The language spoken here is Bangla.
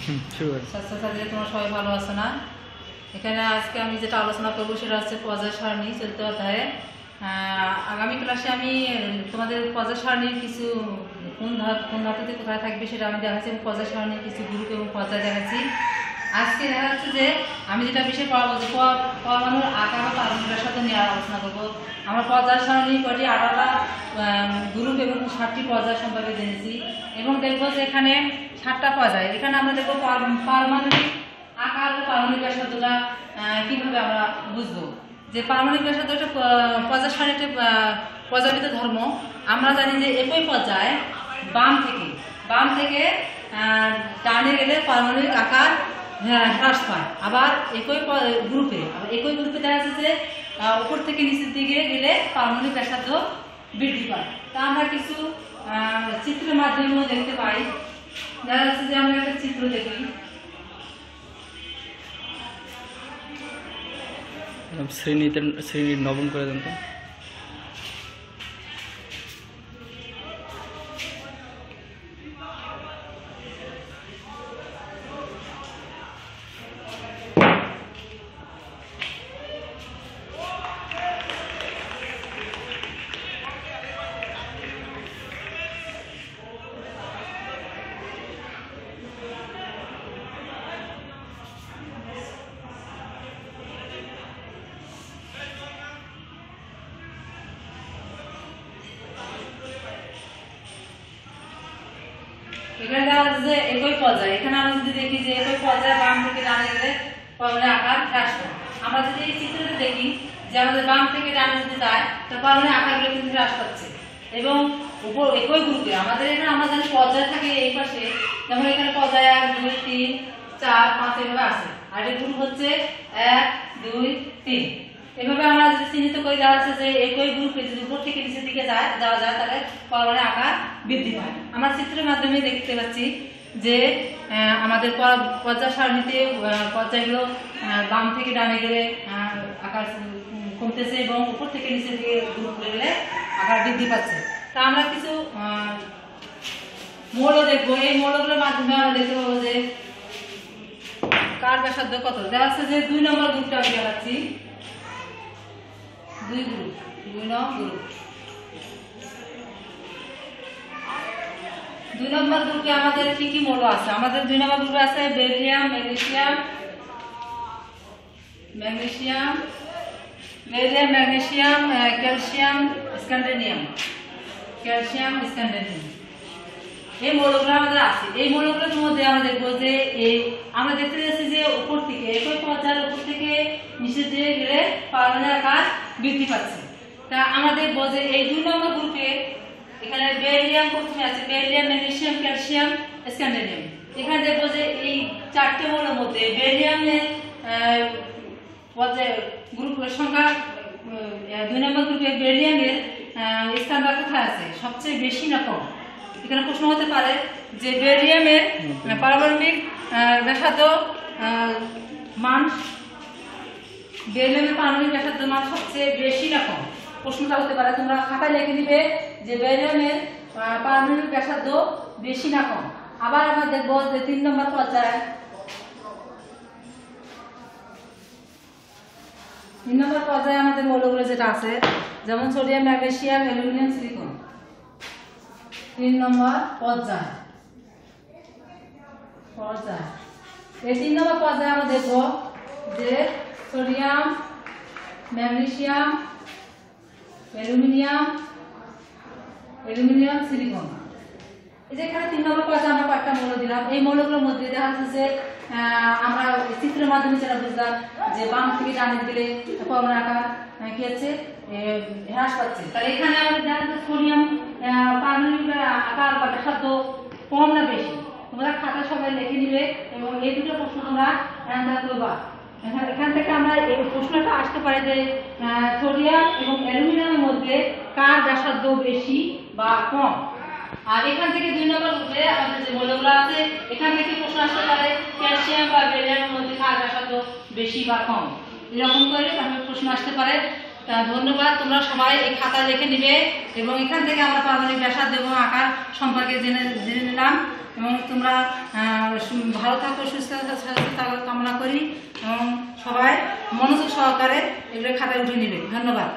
ছাত্রছাত্রীরা তোমরা সবাই ভালো আছো না? এখানে আজকে আমি যেটা আলোচনা করবো সেটা হচ্ছে পর্যায় সারণী চলতে অধ্যায়ে। আগামী ক্লাসে আমি তোমাদের পর্যায় সারণীর কিছু কোন ধাতুতে কোথায় থাকবে সেটা আমি দেখাচ্ছি, এবং পর্যায় সারণীর কিছু গ্রুপ এবং পর্যায় দেখাচ্ছি। আজকে দেখা যাচ্ছে যে আমি যেটা বিষয় পড়াবো যে পরমাণুর আকার বা পারমাণবিক সাথে নিয়ে আলোচনা করবো। আমরা পর্যায় সারণীর কটি 8টা গ্রুপ এবং 7টি পর্যায় সম্পর্কে জেনেছি, এবং দেখবো যে এখানে 7টা পর্যায়। এখানে আমরা দেখবো পারমাণবিক আকার ও পারমাণবিক ব্যাসার্ধটা কিভাবে আমরা বুঝবো। যে পারমাণবিক ব্যাসার্ধ একটা পর্যায় সারণীর একটা পর্যায়বৃত্ত ধর্ম। আমরা জানি যে একই পর্যায়ে বাম থেকে ডানে গেলে পারমাণবিক আকার হ্রাস পায়, আবার একই গ্রুপে দেখা যাচ্ছে যে উপর থেকে নিচের দিকে গেলে পারমাণবিক ব্যাসার্ধ বৃদ্ধি পায়। তা আমরা কিছু চিত্রের মাধ্যমেও দেখতে পাই। দেখা যাচ্ছে যে আমরা একটা চিত্র দেখি। শ্রেণীর নবম করে দেন তো। এখানে দেখা যাচ্ছে যে একই পর্যায়ে, এখানে আমরা যদি দেখি যে একই পর্যায়ে বাম থেকে ডানে গেলে পারমাণবিক আকার হ্রাস পায়। আমরা যদি এই চিত্রটা দেখি যে আমাদের বাম থেকে ডানে যদি যায় তো পারমাণবিক আকারগুলো কিন্তু হ্রাস পাচ্ছে, এবং উপর একই গ্রুপে আমাদের এখানে আমরা জানি পর্যায় থাকে এই পাশে, যেমন এখানে পর্যায় 1 2 3 4 5 এভাবে আছে, আর এই গ্রুপ হচ্ছে 1 2 3। এভাবে আমরা যদি চিহ্নিত করে দেওয়া আছে যে একই গ্রুপে যদি উপর থেকে নিচের দিকে যাওয়া যায় তাহলে পারমাণবিক আকার বৃদ্ধি পায়। আমরা চিত্রের মাধ্যমে দেখতে পাচ্ছি যে আমাদের পর্যায় সারণীতে পর্যায়গুলো বাম থেকে ডানে গেলে আকার কমতেছে, এবং উপর থেকে নিচের দিকে গ্রুপ গেলে আকার বৃদ্ধি পাচ্ছে। তা আমরা কিছু মৌল দেখবো। এই মৌলগুলোর মাধ্যমে আমরা দেখতে পাবো যে কার ব্যাসার্ধ কত। দেখা যাচ্ছে যে 2 নম্বর গ্রুপটা আমি দেখাচ্ছি। 2 নম্বর গ্রুপে আমাদের কি কি মৌল আছে? আমাদের 2 নম্বর গ্রুপে আছে বেরিলিয়াম, ম্যাগনেসিয়াম, ক্যালসিয়াম, স্ক্যান্ডিয়াম। এই মৌলগুলো আমাদের আছে। এই মৌলগুলোর মধ্যে আমরা দেখবো যে আমরা দেখতে যাচ্ছি যে উপর থেকে একই পর্যায়ের উপর থেকে নিচের দিকে গেলে পারমাণবিক আকার বৃদ্ধি পাচ্ছে। তা আমরা দেখবো যে এই 2 নম্বর গ্রুপে এখানে বেরিলিয়াম প্রথমে আছে, বেরিলিয়াম, ম্যাগনেসিয়াম, ক্যালসিয়াম, স্ক্যান্ডিয়াম। এখানে দেখবো যে এই 4টে মৌলের মধ্যে বেরিলিয়ামের পর্যায়ে গ্রুপের সংখ্যা 2 নম্বর গ্রুপে বেরিলিয়ামের স্থান কোথায় আছে, সবচেয়ে বেশি না কম? এখানে প্রশ্ন হতে পারে যে বেরিলিয়ামের পারমাণবিক ব্যাসার্ধ মান সবচেয়ে বেশি না কম, প্রশ্নটা হতে পারে। তোমরা খাতায় লিখে দিবে যে বেরিলিয়ামের পারমাণবিক ব্যাসার্ধ বেশি না কম। আবার আমরা দেখবো যে 3 নম্বর পর্যায়ে আমাদের মৌলগুলো যেটা আছে, যেমন সোডিয়াম, ম্যাগনেসিয়াম, অ্যালুমিনিয়াম, সিলিকন। 3 নম্বর পর্যায় এই 3 নম্বর পর্যায়ে আমরা দেখবো যে সোডিয়াম, ম্যাগনেসিয়াম, অ্যালুমিনিয়াম, সিলিকন। এই যে এখানে 3 নম্বর পর্যায়ে আমরা কয়েকটা মৌল দিলাম। এই মৌলগুলোর মধ্যে দেখা যাচ্ছে যে আমরা চিত্রের মাধ্যমে যেটা বুঝলাম যে বাম থেকে ডানে গেলে পারমাণবিক আকার কি হচ্ছে হ্রাস পাচ্ছে। তাহলে এখানে আমাদের দেখা যাচ্ছে সোডিয়াম পারমাণবিক আকার বা ব্যাসার্ধ কম না বেশি? তোমরা খাতা সবাই লিখে নিবে, এবং এই দুটো প্রশ্ন তোমরা অ্যান্সার করবা। এখান থেকে আমরা এই প্রশ্নটা আসতে পারে যে সোডিয়াম এবং অ্যালুমিনিয়ামের মধ্যে কার ব্যাসার্ধ বেশি বা কম। আর এখান থেকে 2 নম্বর গ্রুপে আমাদের যে মৌলগুলো আছে এখান থেকে প্রশ্ন আসতে পারে ক্যালসিয়াম বা বেরিলিয়ামের মধ্যে কার ব্যাসার্ধ বেশি বা কম, এরকম করে তাহলে প্রশ্ন আসতে পারে। ধন্যবাদ, তোমরা সবাই এই খাতা লিখে নিবে, এবং এখান থেকে আমরা পারমাণবিক ব্যাসার্ধ এবং আকার সম্পর্কে জেনে নিলাম, এবং তোমরা ভালো থাকো, সুস্থ থাকো কামনা করি এবং সবাই মনোযোগ সহকারে এগুলো খাতায় উঠে নেবে। ধন্যবাদ।